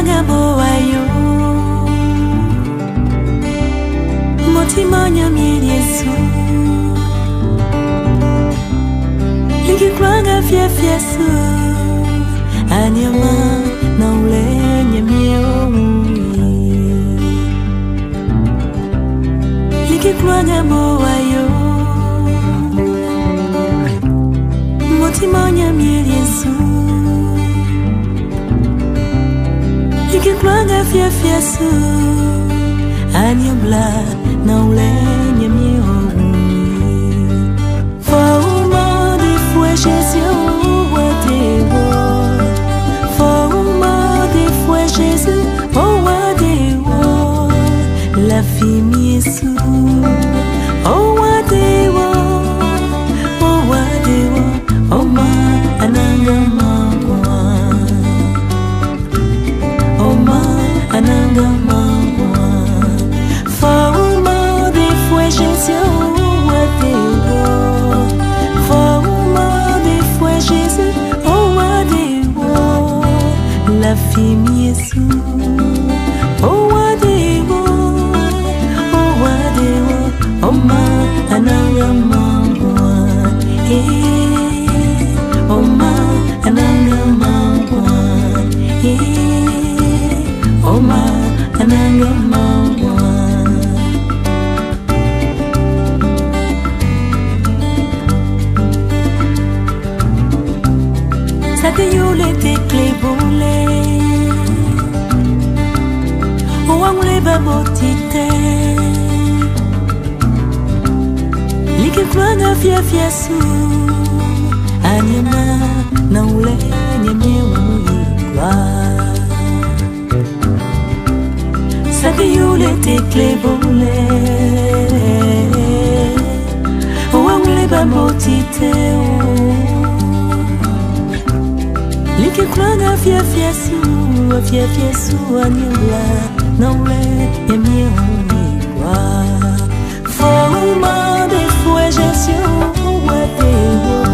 kwanga boayo Motimanya miel Yesu Liki kwanga fiesu Anyama na ulenye miel Liki kwanga boayo Motimanya miel Yesu Liki kwanga fiesu Anyabla na ulenye miel Fauma de fouet Jésus wadewo Fauma de fouet Jésus oh wadewo La fille Yesu oh wadewo oh ma ananga mangwa oh ma ananga mangwa Fauma de fouet Jésus wadewo Fauma de fouet Jésus oh wadewo La fille Yesu oh wadewo oh ma ananga mangwa oh ma ananga mangwa oh ma ananga mangwa Ça te yule te klebole Ouangle babotite Like kwanga fiesu Anyama na ulenye miwa Ça te yule te klebole Ouangle babotite Like kwanga fiesu Anyama na ulenye miwa Fauma de fouet Jésus wadewo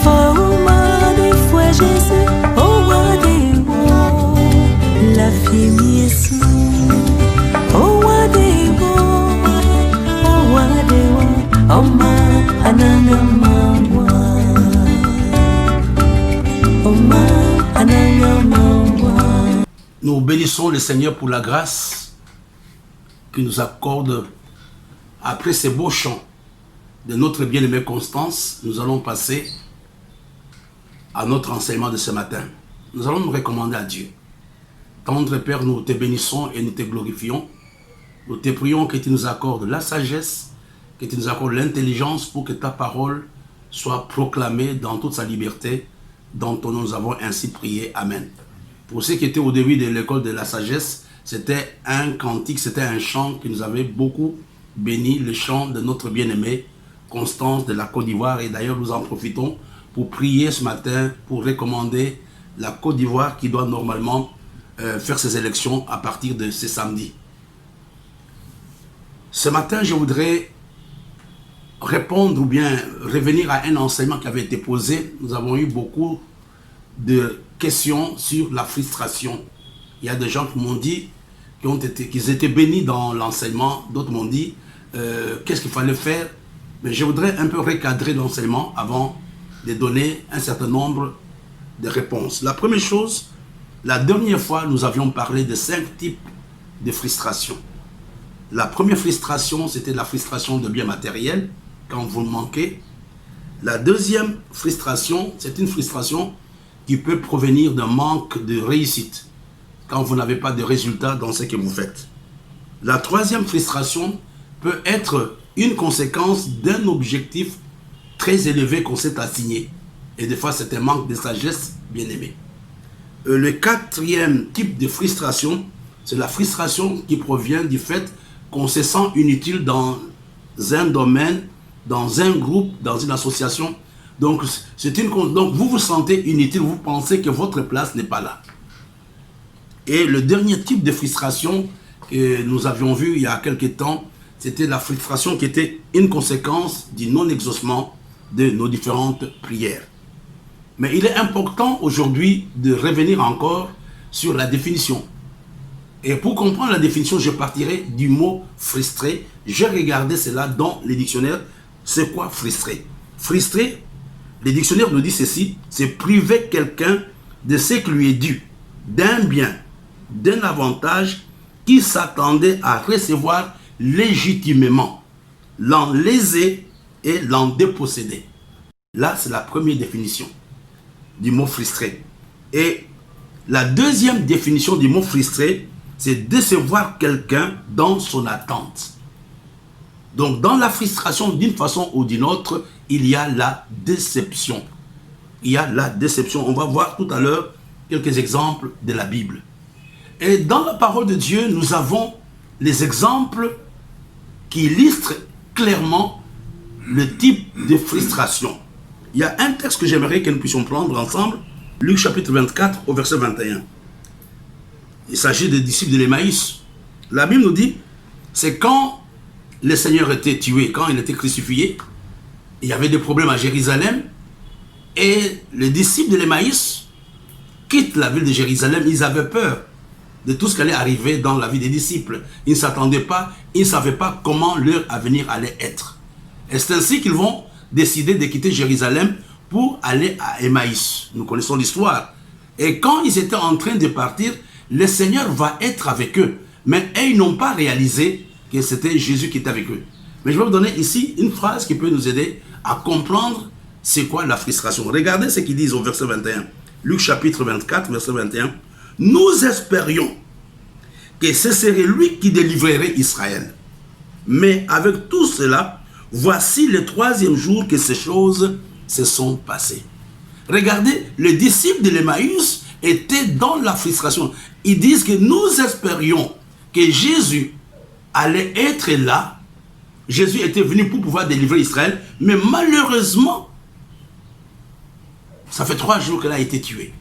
Fauma de fouet Jésus oh wadewo La fille Yesu oh wadewo oh ma ananga mangwa oh ma ananga mangwa. Nous bénissons le Seigneur pour la grâce qu'il nous accorde. Après ces beaux chants de notre bien-aimée Constance, nous allons passer à notre enseignement de ce matin. Nous allons nous recommander à Dieu. Tendre Père, nous te bénissons et nous te glorifions. Nous te prions que tu nous accordes la sagesse, que tu nous accordes l'intelligence pour que ta parole soit proclamée dans toute sa liberté, dont nous avons ainsi prié. Amen. Pour ceux qui étaient au début de l'école de la sagesse, c'était un cantique, c'était un chant qui nous avait beaucoup béni, le chant de notre bien-aimée Constance de la Côte d'Ivoire. Et d'ailleurs, nous en profitons pour prier ce matin, pour recommander la Côte d'Ivoire qui doit normalement faire ses élections à partir de ce samedi. Ce matin, je voudrais répondre ou bien revenir à un enseignement qui avait été posé. Nous avons eu beaucoup de questions sur la frustration. Il y a des gens qui m'ont dit qu'ils étaient bénis dans l'enseignement, d'autres m'ont dit qu'est-ce qu'il fallait faire. Mais je voudrais un peu recadrer l'enseignement avant de donner un certain nombre de réponses. La première chose, la dernière fois, nous avions parlé de 5 types de frustration. La première frustration, c'était la frustration de biens matériels, quand vous le manquez. La deuxième frustration, c'est une frustration qui peut provenir d'un manque de réussite, quand vous n'avez pas de résultats dans ce que vous faites. La troisième frustration peut être une conséquence d'un objectif très élevé qu'on s'est assigné. Et des fois, c'est un manque de sagesse, bien aimé. Le quatrième type de frustration, c'est la frustration qui provient du fait qu'on se sent inutile dans un domaine, dans un groupe, dans une association. Donc vous vous sentez inutile, vous pensez que votre place n'est pas là. Et le dernier type de frustration que nous avions vu il y a quelques temps, c'était la frustration qui était une conséquence du non-exaucement de nos différentes prières. Mais il est important aujourd'hui de revenir encore sur la définition. Et pour comprendre la définition, je partirai du mot frustré. J'ai regardé cela dans les dictionnaires. C'est quoi frustré? Frustré, les dictionnaires nous disent ceci, c'est priver quelqu'un de ce qui lui est dû, d'un bien, d'un avantage qui s'attendait à recevoir légitimement, l'en léser et l'en déposséder. Là, c'est la première définition du mot frustré. Et la deuxième définition du mot frustré, c'est décevoir quelqu'un dans son attente. Donc, dans la frustration, d'une façon ou d'une autre, il y a la déception. Il y a la déception. On va voir tout à l'heure quelques exemples de la Bible. Et dans la parole de Dieu, nous avons les exemples qui illustrent clairement le type de frustration. Il y a un texte que j'aimerais que nous puissions prendre ensemble, Luc chapitre 24 au verset 21. Il s'agit des disciples de l'Emmaüs. La Bible nous dit, c'est quand le Seigneur était tué, quand il était crucifié, il y avait des problèmes à Jérusalem, et les disciples de l'Emmaüs quittent la ville de Jérusalem. Ils avaient peur de tout ce qui allait arriver dans la vie des disciples. Ils ne s'attendaient pas, ils ne savaient pas comment leur avenir allait être. Et c'est ainsi qu'ils vont décider de quitter Jérusalem pour aller à Emmaüs. Nous connaissons l'histoire. Et quand ils étaient en train de partir, le Seigneur va être avec eux. Mais ils n'ont pas réalisé que c'était Jésus qui était avec eux. Mais je vais vous donner ici une phrase qui peut nous aider à comprendre c'est quoi la frustration. Regardez ce qu'ils disent au verset 21. Luc chapitre 24, verset 21. Nous espérions que ce serait lui qui délivrerait Israël. Mais avec tout cela, voici le troisième jour que ces choses se sont passées. Regardez, les disciples de l'Emmaüs étaient dans la frustration. Ils disent que nous espérions que Jésus allait être là. Jésus était venu pour pouvoir délivrer Israël, mais malheureusement, ça fait 3 jours qu'il a été tué.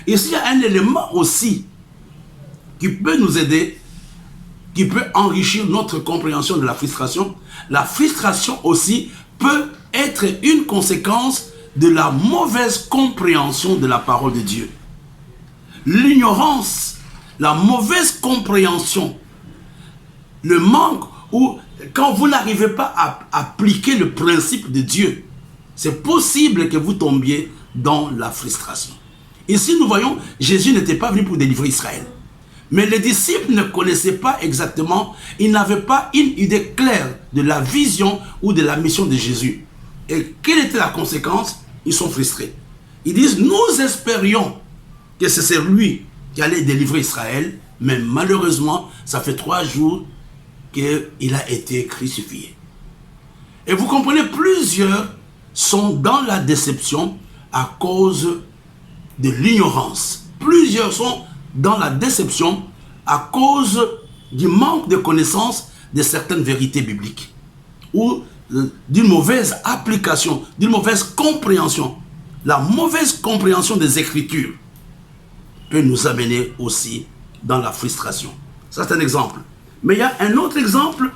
Ici, il y a un élément aussi qui peut nous aider, qui peut enrichir notre compréhension de la frustration. La frustration aussi peut être une conséquence de la mauvaise compréhension de la parole de Dieu. L'ignorance, la mauvaise compréhension, le manque, ou quand vous n'arrivez pas à appliquer le principe de Dieu, c'est possible que vous tombiez dans la frustration. Ici, nous voyons, Jésus n'était pas venu pour délivrer Israël. Mais les disciples ne connaissaient pas exactement, ils n'avaient pas une idée claire de la vision ou de la mission de Jésus. Et quelle était la conséquence? Ils sont frustrés. Ils disent, nous espérions que c'est lui qui allait délivrer Israël, mais malheureusement, ça fait 3 jours qu'il a été crucifié. Et vous comprenez, plusieurs sont dans la déception à cause de l'ignorance. Plusieurs sont dans la déception à cause du manque de connaissance de certaines vérités bibliques ou d'une mauvaise application, d'une mauvaise compréhension. La mauvaise compréhension des Écritures peut nous amener aussi dans la frustration. Ça, c'est un exemple. Mais il y a un autre exemple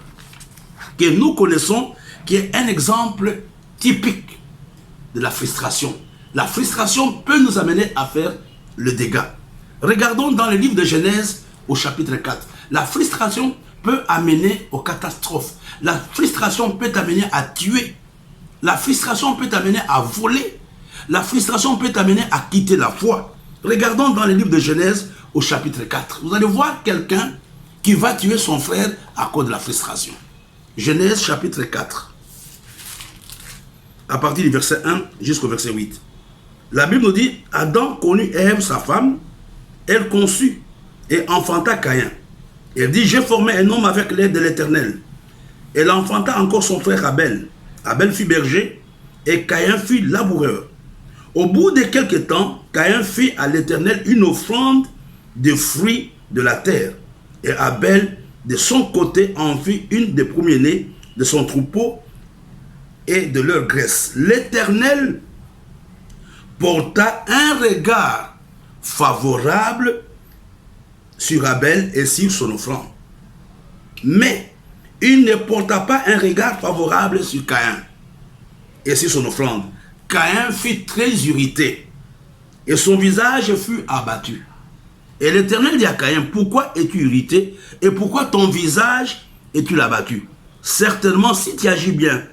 que nous connaissons qui est un exemple typique de la frustration. La frustration peut nous amener à faire le dégât. Regardons dans le livre de Genèse au chapitre 4. La frustration peut amener aux catastrophes. La frustration peut t'amener à tuer. La frustration peut t'amener à voler. La frustration peut t'amener à quitter la foi. Regardons dans le livre de Genèse au chapitre 4. Vous allez voir quelqu'un qui va tuer son frère à cause de la frustration. Genèse chapitre 4. À partir du verset 1 jusqu'au verset 8. La Bible nous dit, Adam connut Ève, sa femme, elle conçut et enfanta Caïn. Elle dit, j'ai formé un homme avec l'aide de l'Éternel. Elle enfanta encore son frère Abel. Abel fut berger et Caïn fut laboureur. Au bout de quelque temps, Caïn fit à l'Éternel une offrande de fruits de la terre. Et Abel, de son côté, en fit une des premiers-nés de son troupeau et de leur graisse. L'Éternel porta un regard favorable sur Abel et sur son offrande. Mais il ne porta pas un regard favorable sur Caïn et sur son offrande. Caïn fut très irrité et son visage fut abattu. Et l'Éternel dit à Caïn, pourquoi es-tu irrité et pourquoi ton visage es-tu abattu? Certainement, si tu agis bien,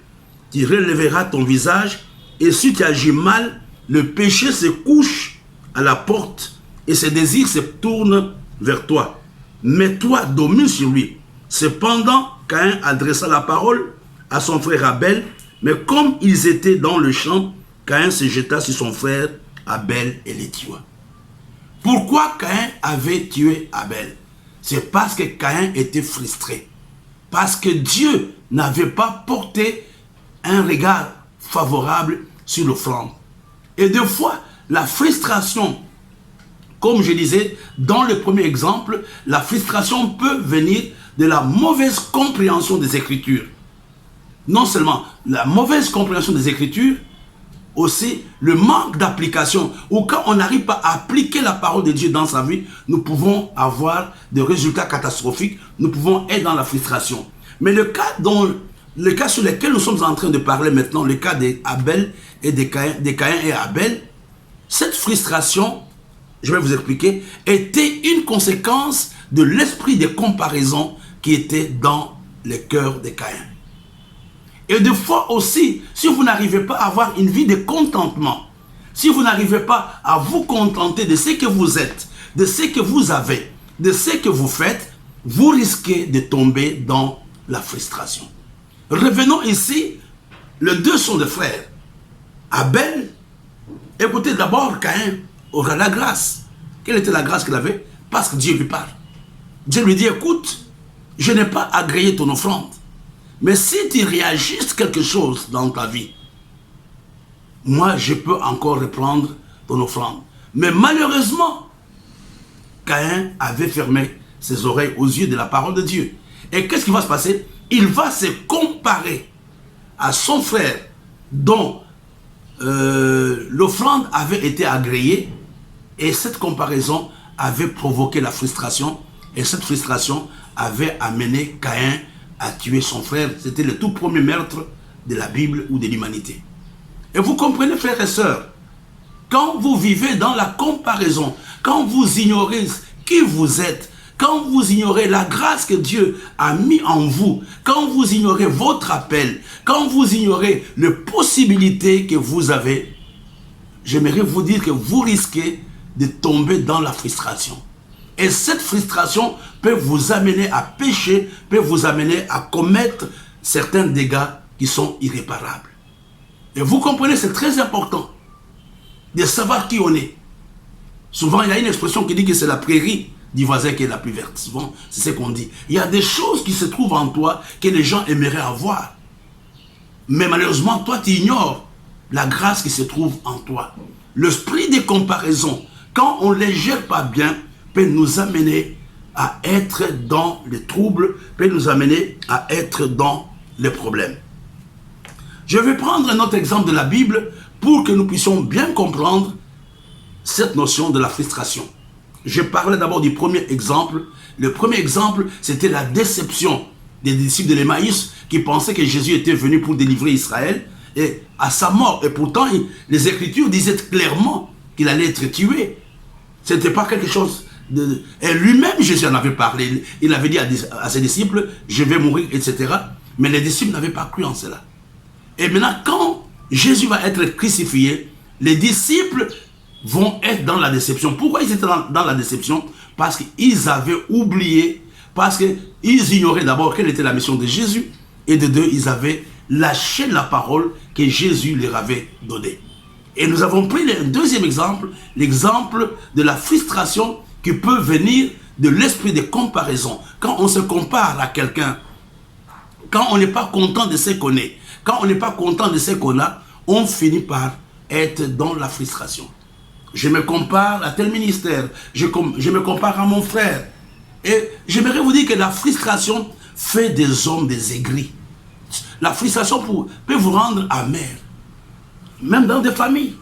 tu relèveras ton visage, et si tu agis mal, le péché se couche à la porte et ses désirs se tournent vers toi. Mais toi, domine sur lui. Cependant, Caïn adressa la parole à son frère Abel, mais comme ils étaient dans le champ, Caïn se jeta sur son frère Abel et les tua. Pourquoi Caïn avait tué Abel? C'est parce que Caïn était frustré. Parce que Dieu n'avait pas porté un regard favorable sur l'offrande. Et des fois, la frustration, comme je disais dans le premier exemple, la frustration peut venir de la mauvaise compréhension des Écritures. Non seulement la mauvaise compréhension des Écritures, aussi le manque d'application, ou quand on n'arrive pas à appliquer la parole de Dieu dans sa vie, nous pouvons avoir des résultats catastrophiques, nous pouvons être dans la frustration. Mais le cas sur lequel nous sommes en train de parler maintenant, le cas d'Abel et de Caïn et Abel, cette frustration, je vais vous expliquer, était une conséquence de l'esprit de comparaison qui était dans le cœur de Caïn. Et des fois aussi, si vous n'arrivez pas à avoir une vie de contentement, si vous n'arrivez pas à vous contenter de ce que vous êtes, de ce que vous avez, de ce que vous faites, vous risquez de tomber dans la frustration. Revenons ici, les deux sont des frères. Abel, écoutez d'abord, Caïn aura la grâce. Quelle était la grâce qu'il avait? Parce que Dieu lui parle. Dieu lui dit, écoute, je n'ai pas agréé ton offrande. Mais si tu réajustes quelque chose dans ta vie, moi, je peux encore reprendre ton offrande. Mais malheureusement, Caïn avait fermé ses oreilles aux yeux de la parole de Dieu. Et qu'est-ce qui va se passer? Il va se comparer à son frère dont l'offrande avait été agréée, et cette comparaison avait provoqué la frustration, et cette frustration avait amené Caïn à tuer son frère. C'était le tout premier meurtre de la Bible ou de l'humanité. Et vous comprenez, frères et sœurs, quand vous vivez dans la comparaison, quand vous ignorez qui vous êtes, quand vous ignorez la grâce que Dieu a mis en vous, quand vous ignorez votre appel, quand vous ignorez les possibilités que vous avez, j'aimerais vous dire que vous risquez de tomber dans la frustration. Et cette frustration peut vous amener à pécher, peut vous amener à commettre certains dégâts qui sont irréparables. Et vous comprenez, c'est très important de savoir qui on est. Souvent, il y a une expression qui dit que c'est la prairie du voisin qui est la plus verte. Souvent, c'est ce qu'on dit. Il y a des choses qui se trouvent en toi que les gens aimeraient avoir. Mais malheureusement, toi, tu ignores la grâce qui se trouve en toi. L'esprit de comparaison, quand on ne les gère pas bien, peut nous amener à être dans les troubles, peut nous amener à être dans les problèmes. Je vais prendre un autre exemple de la Bible pour que nous puissions bien comprendre cette notion de la frustration. Je parlais d'abord du premier exemple. Le premier exemple, c'était la déception des disciples de l'Emmaüs qui pensaient que Jésus était venu pour délivrer Israël et à sa mort. Et pourtant, les Écritures disaient clairement qu'il allait être tué. Ce n'était pas quelque chose de... Et lui-même, Jésus en avait parlé. Il avait dit à ses disciples, je vais mourir, etc. Mais les disciples n'avaient pas cru en cela. Et maintenant, quand Jésus va être crucifié, les disciples vont être dans la déception. Pourquoi ils étaient dans la déception? Parce qu'ils avaient oublié, parce qu'ils ignoraient d'abord quelle était la mission de Jésus, et de deux, ils avaient lâché la parole que Jésus leur avait donnée. Et nous avons pris le deuxième exemple, l'exemple de la frustration qui peut venir de l'esprit de comparaison. Quand on se compare à quelqu'un, quand on n'est pas content de ce qu'on est, quand on n'est pas content de ce qu'on a, on finit par être dans la frustration. Je me compare à tel ministère, je me compare à mon frère. Et j'aimerais vous dire que la frustration fait des hommes des aigris. La frustration peut vous rendre amer. Même dans des familles.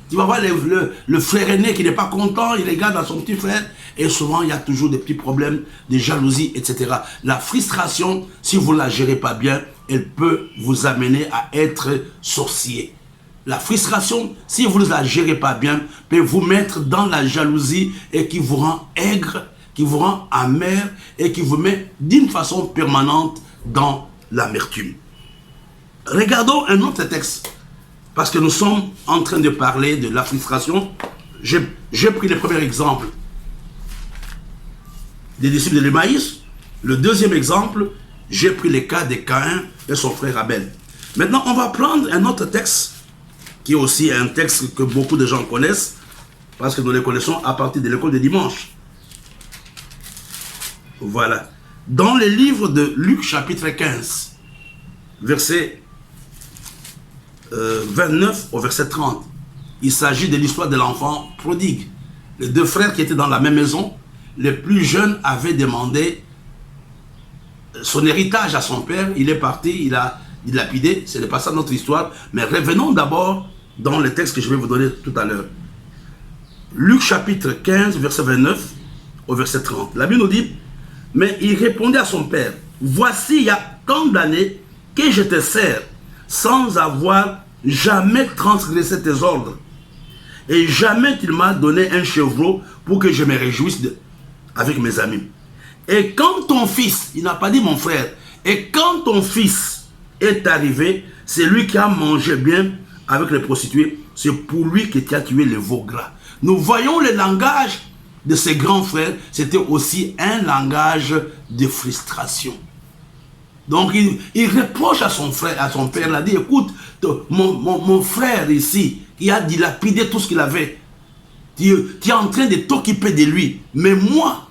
Tu vas voir le frère aîné qui n'est pas content, il regarde à son petit frère, et souvent il y a toujours des petits problèmes de jalousie, etc. La frustration, si vous ne la gérez pas bien, elle peut vous amener à être sorcier. La frustration, si vous ne la gérez pas bien, peut vous mettre dans la jalousie et qui vous rend aigre, qui vous rend amer et qui vous met d'une façon permanente dans l'amertume. Regardons un autre texte, parce que nous sommes en train de parler de la frustration. J'ai pris le premier exemple des disciples de l'Emmaüs. Le deuxième exemple, j'ai pris le cas de Caïn et son frère Abel. Maintenant, on va prendre un autre texte, qui est aussi un texte que beaucoup de gens connaissent, parce que nous les connaissons à partir de l'école de dimanche. Voilà. Dans le livre de Luc chapitre 15, verset 29 au verset 30, il s'agit de l'histoire de l'enfant prodigue. Les deux frères qui étaient dans la même maison, le plus jeune avait demandé son héritage à son père. Il est parti, il a dilapidé. Ce n'est pas ça notre histoire. Mais revenons d'abord dans le texte que je vais vous donner tout à l'heure. Luc chapitre 15, verset 29 au verset 30. La Bible nous dit, mais il répondait à son père, voici, il y a tant d'années que je te sers sans avoir jamais transgressé tes ordres. Et jamais tu m'as donné un chevreau pour que je me réjouisse avec mes amis. Et quand ton fils, il n'a pas dit mon frère, et quand ton fils est arrivé, c'est lui qui a mangé bien avec les prostituées, c'est pour lui que tu as tué les veaux gras. Nous voyons le langage de ses grands frères, c'était aussi un langage de frustration. Donc il reproche à son frère, à son père, il a dit, écoute, mon frère ici, il a dilapidé tout ce qu'il avait. Tu es en train de t'occuper de lui. Mais moi,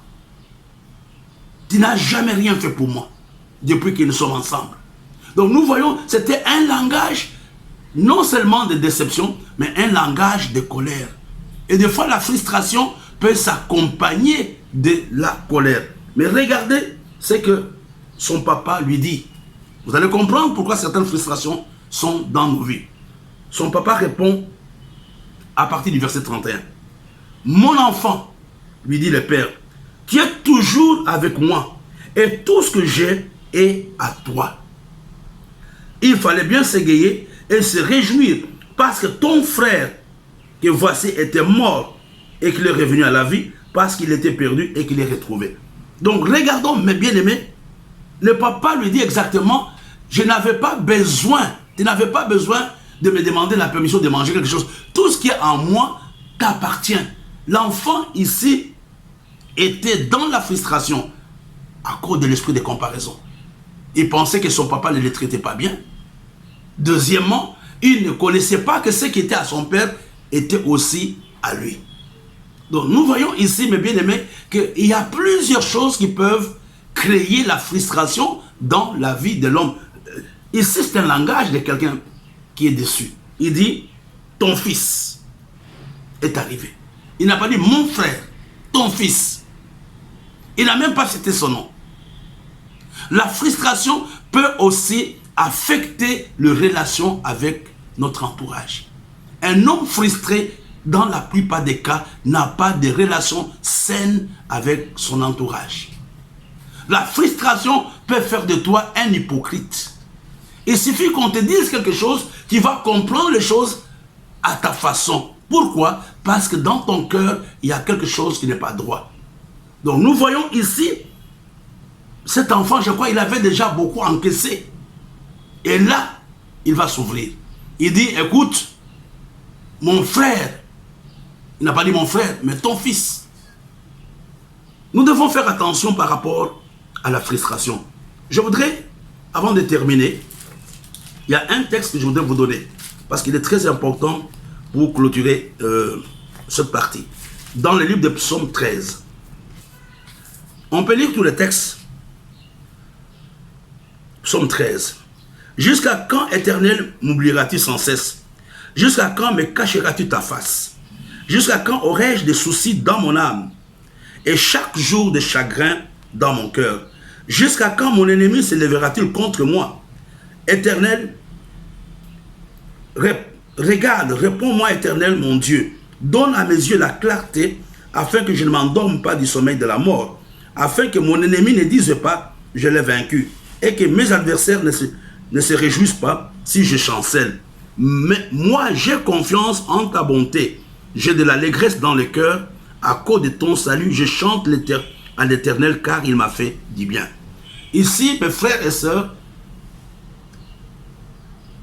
tu n'as jamais rien fait pour moi, depuis que nous sommes ensemble. Donc nous voyons, c'était un langage, non seulement de déception, mais un langage de colère. Et des fois, la frustration peut s'accompagner de la colère. Mais regardez ce que son papa lui dit. Vous allez comprendre pourquoi certaines frustrations sont dans nos vies. Son papa répond à partir du verset 31. Mon enfant, lui dit le père, tu es toujours avec moi et tout ce que j'ai est à toi. Il fallait bien s'égayer et se réjouir parce que ton frère, que voici, était mort et qu'il est revenu à la vie, parce qu'il était perdu et qu'il est retrouvé. Donc regardons, mes bien-aimés, le papa lui dit exactement, je n'avais pas besoin, tu n'avais pas besoin de me demander la permission de manger quelque chose. Tout ce qui est en moi t'appartient. L'enfant ici était dans la frustration à cause de l'esprit de comparaison. Il pensait que son papa ne le traitait pas bien. Deuxièmement, il ne connaissait pas que ce qui était à son père était aussi à lui. Donc nous voyons ici, mes bien-aimés, qu'il y a plusieurs choses qui peuvent créer la frustration dans la vie de l'homme. Ici, c'est un langage de quelqu'un qui est déçu. Il dit, ton fils est arrivé. Il n'a pas dit mon frère, ton fils. Il n'a même pas cité son nom. La frustration peut aussi affecter les relations avec notre entourage. Un homme frustré, dans la plupart des cas, n'a pas de relation saine avec son entourage. La frustration peut faire de toi un hypocrite. Il suffit qu'on te dise quelque chose, tu vas comprendre les choses à ta façon. Pourquoi? Parce que dans ton cœur, il y a quelque chose qui n'est pas droit. Donc nous voyons ici, cet enfant, je crois, il avait déjà beaucoup encaissé. Et là, il va s'ouvrir. Il dit, écoute, mon frère, il n'a pas dit mon frère, mais ton fils. Nous devons faire attention par rapport à la frustration. Je voudrais, avant de terminer, il y a un texte que je voudrais vous donner, parce qu'il est très important pour clôturer cette partie. Dans le livre de Psaume 13, on peut lire tous les textes. Psaume 13. Jusqu'à quand, Éternel, m'oublieras-tu sans cesse? Jusqu'à quand me cacheras-tu ta face? Jusqu'à quand aurai-je des soucis dans mon âme et chaque jour de chagrin dans mon cœur? Jusqu'à quand mon ennemi se lèvera-t-il contre moi? Éternel, regarde, réponds-moi, Éternel, mon Dieu. Donne à mes yeux la clarté, afin que je ne m'endorme pas du sommeil de la mort, afin que mon ennemi ne dise pas, je l'ai vaincu, et que mes adversaires ne se réjouissent pas si je chancelle. Mais moi, j'ai confiance en ta bonté. J'ai de l'allégresse dans le cœur. À cause de ton salut, je chante à l'Éternel car il m'a fait du bien. Ici, mes frères et sœurs,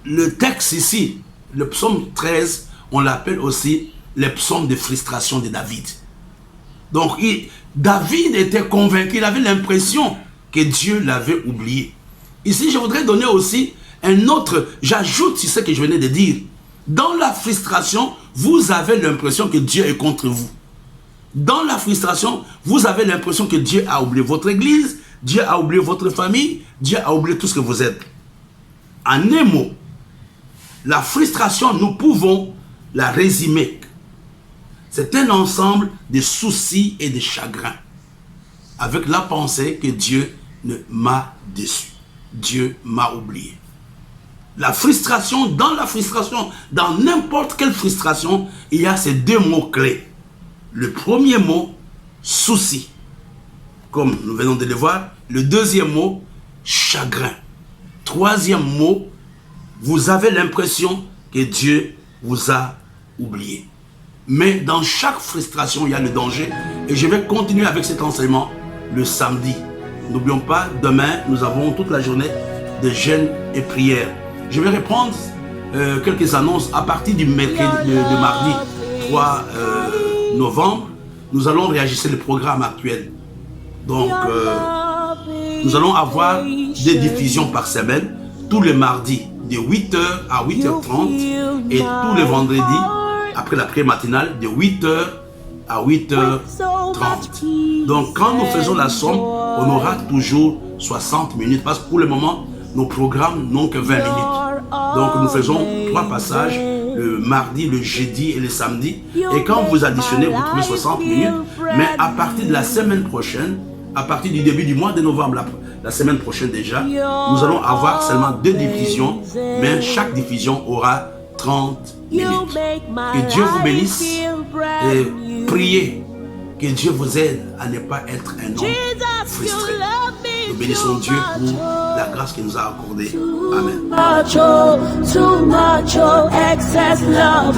le texte ici, le psaume 13, on l'appelle aussi le psaume de frustration de David. Donc, David était convaincu, il avait l'impression que Dieu l'avait oublié. Ici, je voudrais donner aussi un autre, j'ajoute sur ce que je venais de dire. Dans la frustration, vous avez l'impression que Dieu est contre vous. Dans la frustration, vous avez l'impression que Dieu a oublié votre église, Dieu a oublié votre famille, Dieu a oublié tout ce que vous êtes. En un mot, la frustration, nous pouvons la résumer. C'est un ensemble de soucis et de chagrins, avec la pensée que Dieu m'a déçu. Dieu m'a oublié. La frustration, dans n'importe quelle frustration, il y a ces deux mots clés. Le premier mot, souci, comme nous venons de le voir. Le deuxième mot, chagrin. Troisième mot, vous avez l'impression que Dieu vous a oublié. Mais dans chaque frustration, il y a le danger. Et je vais continuer avec cet enseignement le samedi. N'oublions pas, demain, nous avons toute la journée de jeûne et prière. Je vais reprendre quelques annonces à partir du mercredi, de mardi 3 novembre. Nous allons réajuster le programme actuel. Donc, nous allons avoir des diffusions par semaine, tous les mardis de 8h à 8h30 et tous les vendredis, après la prière matinale, de 8h à 8h30. Donc, quand nous faisons la somme, on aura toujours 60 minutes parce que pour le moment, nos programmes n'ont que 20 minutes. Donc, nous faisons 3 passages, le mardi, le jeudi et le samedi. Et quand vous additionnez, vous trouvez 60 minutes. Mais à partir de la semaine prochaine, à partir du début du mois de novembre, la semaine prochaine déjà, nous allons avoir seulement 2 diffusions, mais chaque diffusion aura 30 minutes. Que Dieu vous bénisse et priez que Dieu vous aide à ne pas être un homme frustré. Nous bénissons Dieu pour la grâce qu'il nous a accordée. Amen. Too much, excess love.